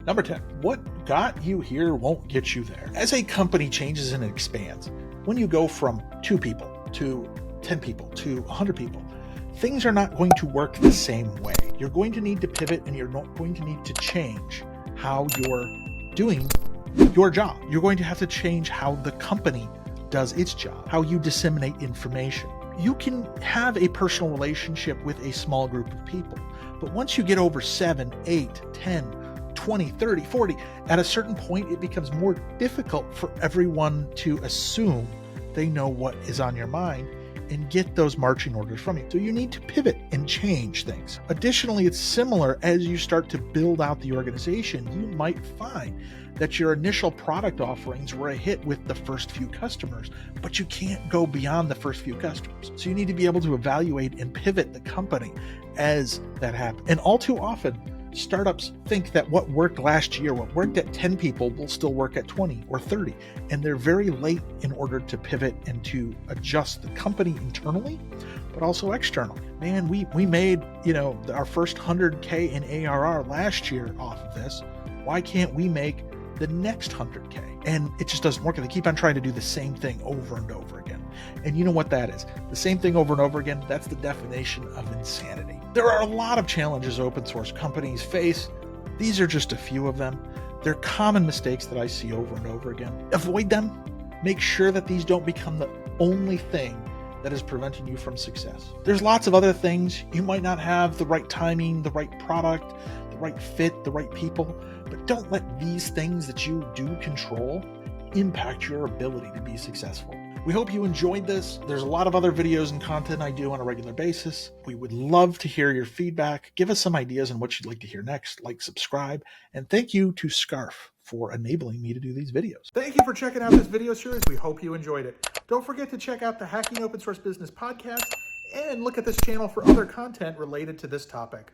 Number 10, what got you here won't get you there. As a company changes and expands, when you go from 2 people to 10 people to 100 people, things are not going to work the same way. You're going to need to pivot, and you're not going to need to change how you're doing your job. You're going to have to change how the company does its job, how you disseminate information. You can have a personal relationship with a small group of people, but once you get over 7, 8, 10, 20, 30, 40, at a certain point, it becomes more difficult for everyone to assume they know what is on your mind and get those marching orders from you. So you need to pivot and change things. Additionally, it's similar as you start to build out the organization. You might find that your initial product offerings were a hit with the first few customers, but you can't go beyond the first few customers. So you need to be able to evaluate and pivot the company as that happens. And all too often, startups think that what worked last year, what worked at 10 people will still work at 20 or 30. And they're very late in order to pivot and to adjust the company internally, but also externally. Man, we made, our first 100K in ARR last year off of this. Why can't we make the next 100K? And it just doesn't work. And they keep on trying to do the same thing over and over again. And you know what that is? The same thing over and over again. That's the definition of insanity. There are a lot of challenges open source companies face. These are just a few of them. They're common mistakes that I see over and over again. Avoid them. Make sure that these don't become the only thing that is preventing you from success. There's lots of other things. You might not have the right timing, the right product, the right fit, the right people, but don't let these things that you do control impact your ability to be successful. We hope you enjoyed this. There's a lot of other videos and content I do on a regular basis. We would love to hear your feedback. Give us some ideas on what you'd like to hear next. Like, subscribe, and thank you to Scarf for enabling me to do these videos. Thank you for checking out this video series. We hope you enjoyed it. Don't forget to check out the Hacking Open Source Business podcast and look at this channel for other content related to this topic.